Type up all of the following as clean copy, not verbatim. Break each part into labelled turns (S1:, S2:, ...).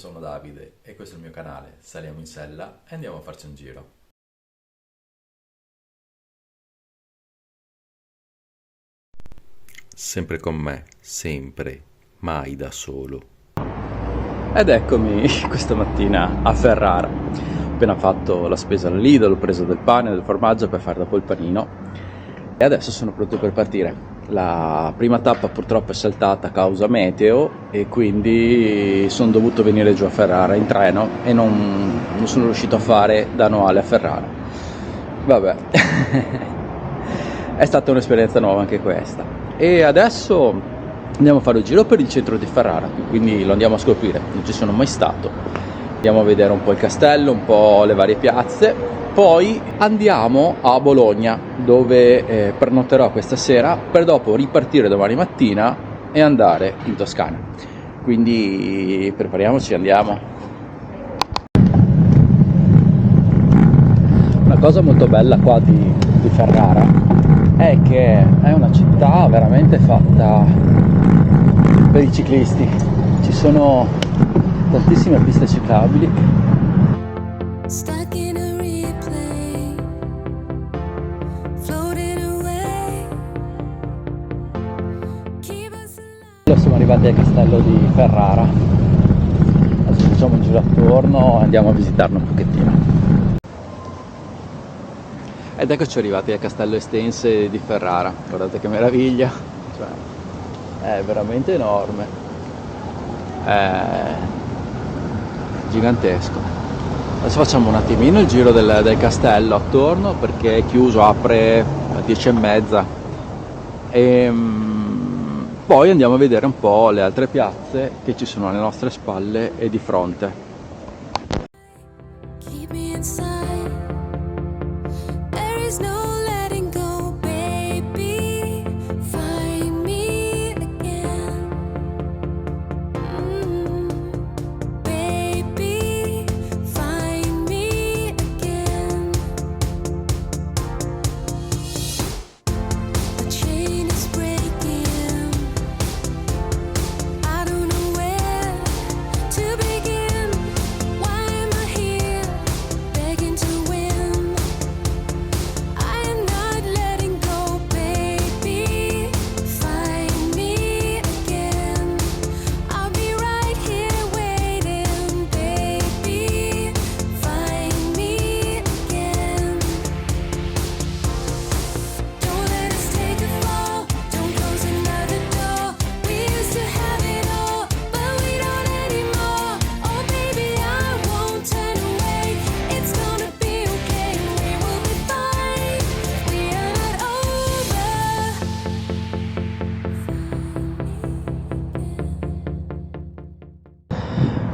S1: sono Davide e questo è il mio canale. Saliamo in sella e andiamo a farci un giro. Sempre con me, sempre, mai da solo.
S2: Ed eccomi questa mattina a Ferrara. Ho appena fatto la spesa al Lidl, ho preso del pane, del formaggio per fare dopo il panino e adesso sono pronto per partire. La prima tappa purtroppo è saltata a causa meteo e quindi sono dovuto venire giù a Ferrara in treno e non sono riuscito a fare da Noale a Ferrara. Vabbè, è stata un'esperienza nuova anche questa. E adesso andiamo a fare un giro per il centro di Ferrara, quindi lo andiamo a scoprire, non ci sono mai stato. Andiamo a vedere un po' il castello, un po' le varie piazze. Poi andiamo a Bologna, dove pernotterò questa sera per dopo ripartire domani mattina e andare in Toscana. Quindi prepariamoci, andiamo. Una cosa molto bella qua di Ferrara è che è una città veramente fatta per i ciclisti. Ci sono tantissime piste ciclabili. Siamo arrivati al castello di Ferrara, adesso facciamo un giro attorno e andiamo a visitarlo un pochettino. Ed eccoci arrivati al castello Estense di Ferrara, guardate che meraviglia, cioè, è veramente enorme, è gigantesco. Adesso facciamo un attimino il giro del castello attorno perché è chiuso, apre alle 10:30 e poi andiamo a vedere un po' le altre piazze che ci sono alle nostre spalle e di fronte.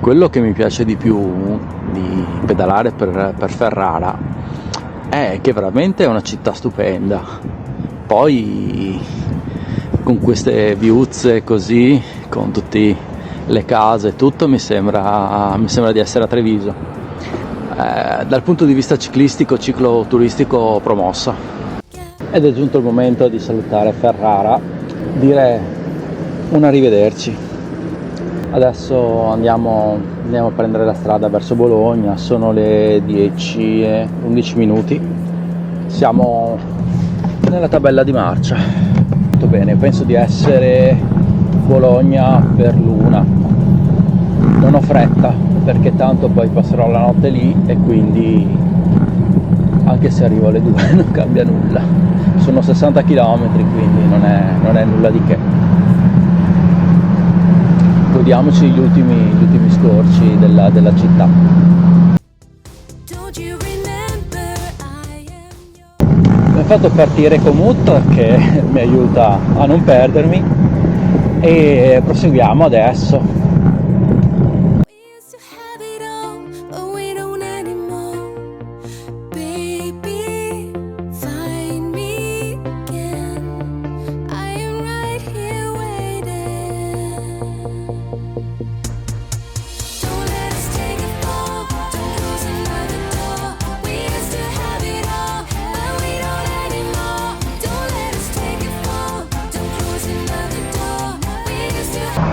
S2: Quello che mi piace di più di pedalare per Ferrara è che veramente è una città stupenda. Poi con queste viuzze così, con tutte le case e tutto, mi sembra di essere a Treviso. Dal punto di vista ciclistico, cicloturistico promossa. Ed è giunto il momento di salutare Ferrara, dire un arrivederci. Adesso andiamo a prendere la strada verso Bologna, sono le 10 e 11 minuti, siamo nella tabella di marcia. Molto bene, penso di essere Bologna per l'una. Non ho fretta perché tanto poi passerò la notte lì e quindi anche se arrivo alle 2 non cambia nulla. Sono 60 km quindi non è nulla di che. Godiamoci gli ultimi scorci della città. Mi ho fatto partire Komoot che mi aiuta a non perdermi e proseguiamo adesso.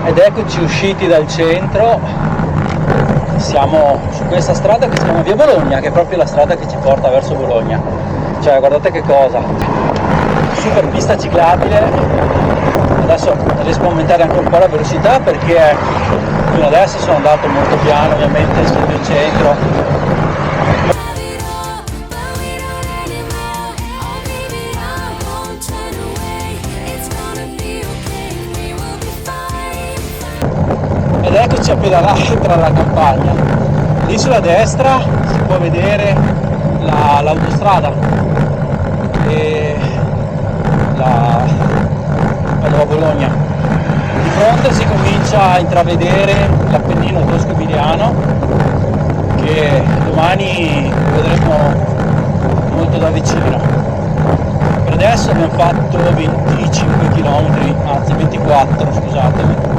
S2: Ed eccoci usciti dal centro siamo su questa strada che si chiama Via Bologna, che è proprio la strada che ci porta verso Bologna. Cioè, guardate che cosa, super pista ciclabile. Adesso riesco a aumentare anche un po' la velocità perché fino adesso sono andato molto piano, ovviamente sul mio centro. Ed eccoci a pedalare tra la campagna. Lì sulla destra si può vedere l'autostrada e la Nuova Bologna. Di fronte si comincia a intravedere l'Appennino tosco-emiliano, che domani vedremo molto da vicino. Per adesso abbiamo fatto 25 km, anzi 24, scusatemi.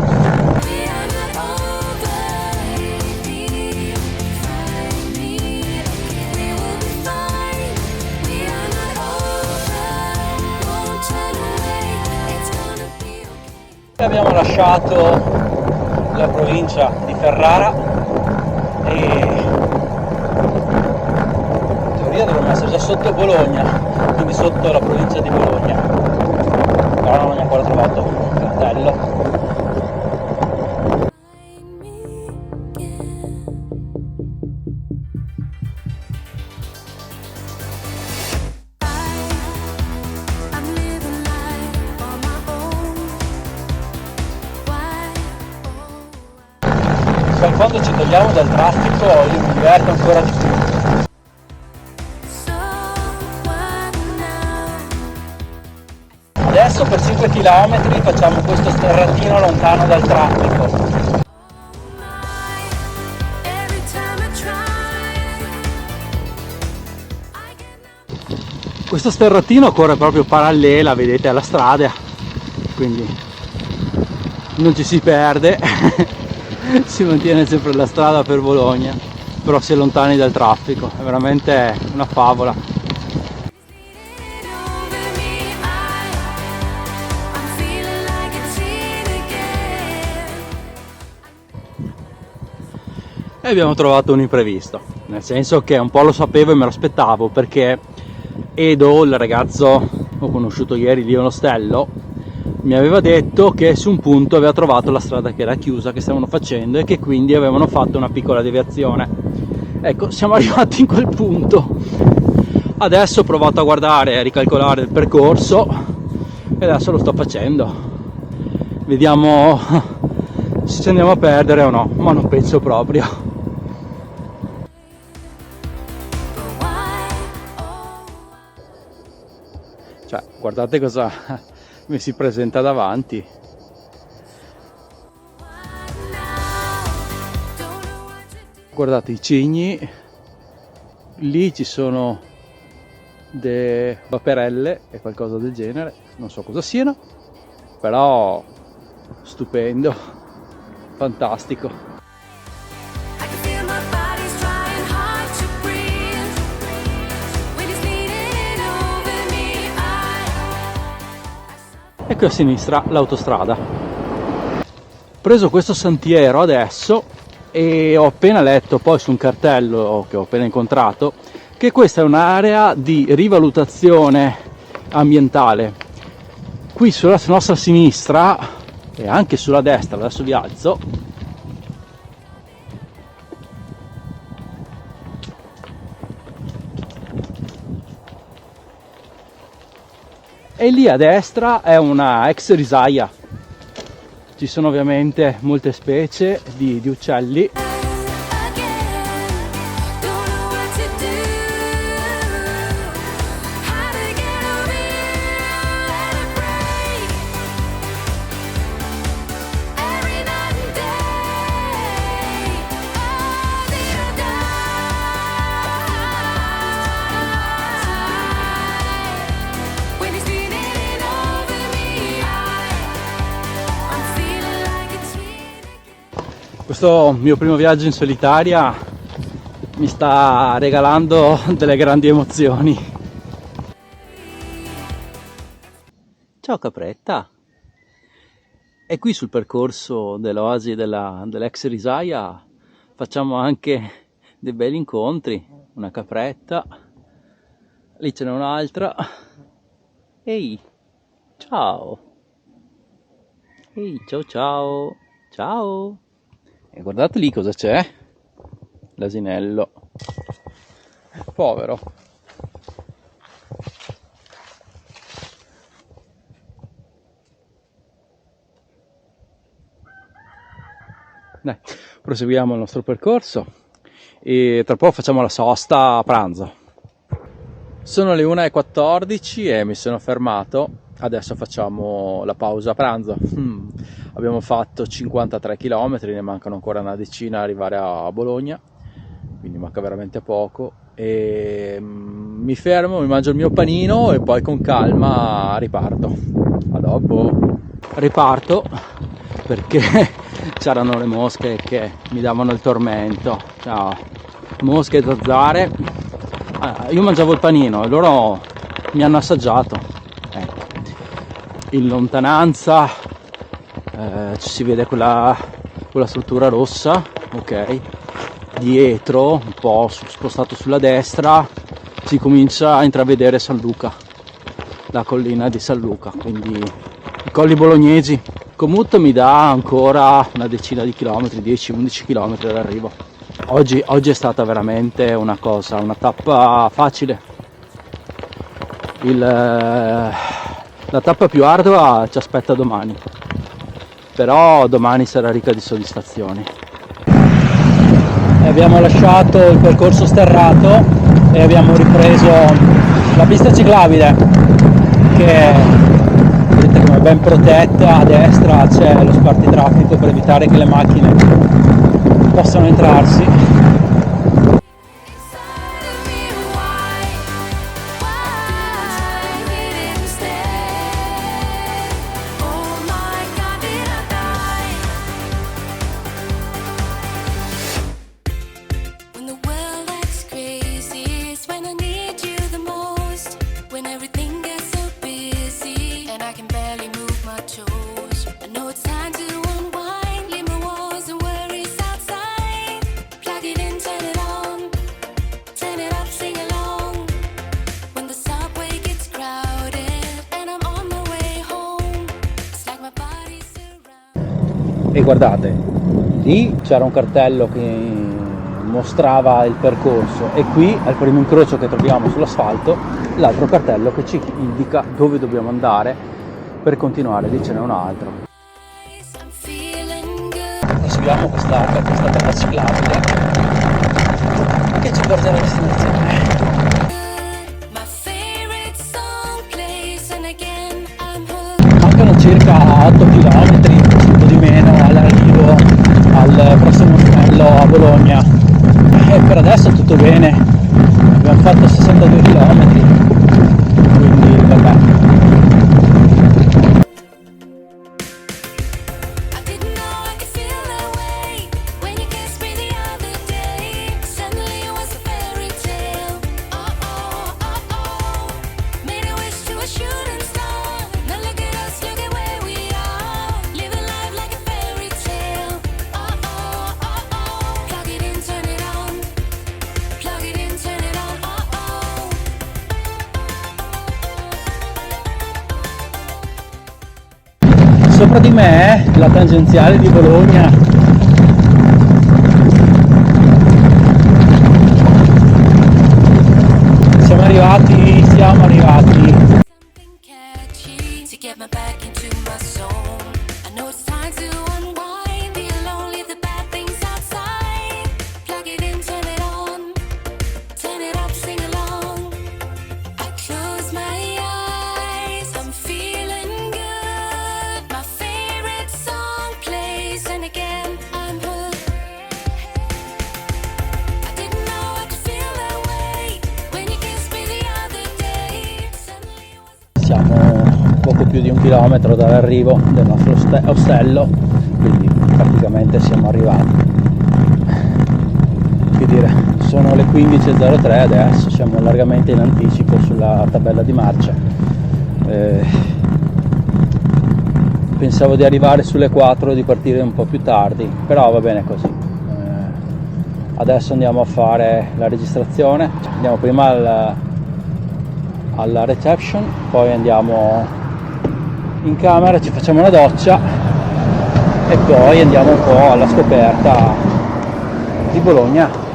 S2: Abbiamo lasciato la provincia di Ferrara e in teoria dovremmo essere già sotto Bologna, quindi sotto la provincia di Bologna, però non abbiamo ancora trovato un cartello. Quando ci togliamo dal traffico io mi diverto ancora di più. Adesso per 5 km facciamo questo sterratino lontano dal traffico. Questo sterratino corre proprio parallela, vedete, alla strada, quindi non ci si perde. Si mantiene sempre la strada per Bologna, però si è lontani dal traffico, è veramente una favola. E abbiamo trovato un imprevisto, nel senso che un po' lo sapevo e me lo aspettavo, perché Edo, il ragazzo che ho conosciuto ieri lì allo Ostello, mi aveva detto che su un punto aveva trovato la strada che era chiusa, che stavano facendo, e che quindi avevano fatto una piccola deviazione. Ecco, siamo arrivati in quel punto. Adesso ho provato a guardare e a ricalcolare il percorso e adesso lo sto facendo. Vediamo se ci andiamo a perdere o no, ma non penso proprio. Cioè, guardate cosa mi si presenta davanti. Guardate i cigni, lì ci sono delle paperelle e qualcosa del genere, non so cosa siano, però stupendo, fantastico. E qui a sinistra l'autostrada. Ho preso questo sentiero adesso e ho appena letto poi su un cartello che ho appena incontrato che questa è un'area di rivalutazione ambientale. Qui sulla nostra sinistra e anche sulla destra, adesso vi alzo, e lì a destra è una ex risaia. Ci sono ovviamente molte specie di uccelli. Questo mio primo viaggio in solitaria mi sta regalando delle grandi emozioni. Ciao capretta! E qui sul percorso dell'oasi dell'ex risaia facciamo anche dei belli incontri. Una capretta, lì ce n'è un'altra. Ehi, ciao! Ehi, ciao ciao! Ciao! E guardate lì cosa c'è? L'asinello. Povero. Dai, proseguiamo il nostro percorso e tra poco facciamo la sosta a pranzo. Sono le 1:14 e mi sono fermato. Adesso facciamo la pausa a pranzo. Abbiamo fatto 53 km, ne mancano ancora una decina ad arrivare a Bologna, quindi manca veramente poco. E mi fermo, mi mangio il mio panino e poi con calma riparto. A dopo. Riparto perché c'erano le mosche che mi davano il tormento. Ciao, mosche e zanzare. Io mangiavo il panino e loro mi hanno assaggiato. In lontananza ci si vede quella struttura rossa, ok? Dietro, un po' spostato sulla destra, si comincia a intravedere San Luca, la collina di San Luca, quindi i colli bolognesi. Komoot mi dà ancora una decina di chilometri, 10-11 km dall'arrivo. Oggi è stata veramente una tappa facile. La tappa più ardua ci aspetta domani, però domani sarà ricca di soddisfazioni. Abbiamo lasciato il percorso sterrato e abbiamo ripreso la pista ciclabile, che vedete come è ben protetta. A destra c'è lo spartitraffico per evitare che le macchine possano entrarsi. E guardate, lì c'era un cartello che mostrava il percorso e qui al primo incrocio che troviamo sull'asfalto l'altro cartello che ci indica dove dobbiamo andare per continuare. Lì ce n'è un altro. Proseguiamo questa tappa ciclabile che ci porta alla destinazione. Mancano circa 8 km di meno all'arrivo al prossimo ostello a Bologna e per adesso tutto bene. Abbiamo fatto 62 km, quindi vabbè. Sopra di me la tangenziale di Bologna. Siamo arrivati. Siamo poco più di 1 chilometro dall'arrivo del nostro ostello, quindi praticamente siamo arrivati. Che dire, sono le 15:03 adesso, siamo largamente in anticipo sulla tabella di marcia. Pensavo di arrivare sulle 4 e di partire un po' più tardi, però va bene così. Adesso andiamo a fare la registrazione, andiamo prima alla reception, poi andiamo in camera, ci facciamo una doccia e poi andiamo un po' alla scoperta di Bologna.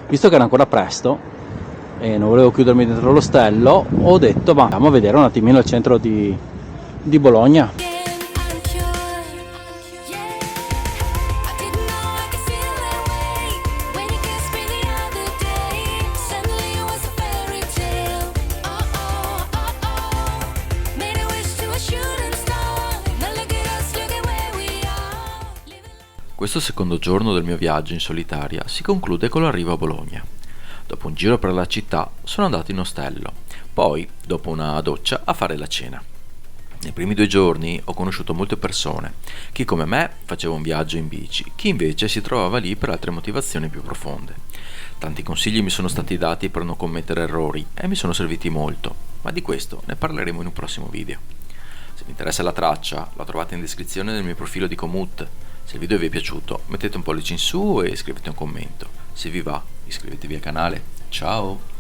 S2: Visto che era ancora presto e non volevo chiudermi dentro l'ostello, ho detto ma andiamo a vedere un attimino il centro di Bologna.
S1: Questo secondo giorno del mio viaggio in solitaria si conclude con l'arrivo a Bologna. Dopo un giro per la città sono andato in ostello, poi, dopo una doccia, a fare la cena. Nei primi 2 giorni ho conosciuto molte persone, chi come me faceva un viaggio in bici, chi invece si trovava lì per altre motivazioni più profonde. Tanti consigli mi sono stati dati per non commettere errori e mi sono serviti molto, ma di questo ne parleremo in un prossimo video. Se vi interessa la traccia, la trovate in descrizione del mio profilo di Komoot. Se il video vi è piaciuto mettete un pollice in su e scrivete un commento. Se vi va iscrivetevi al canale. Ciao!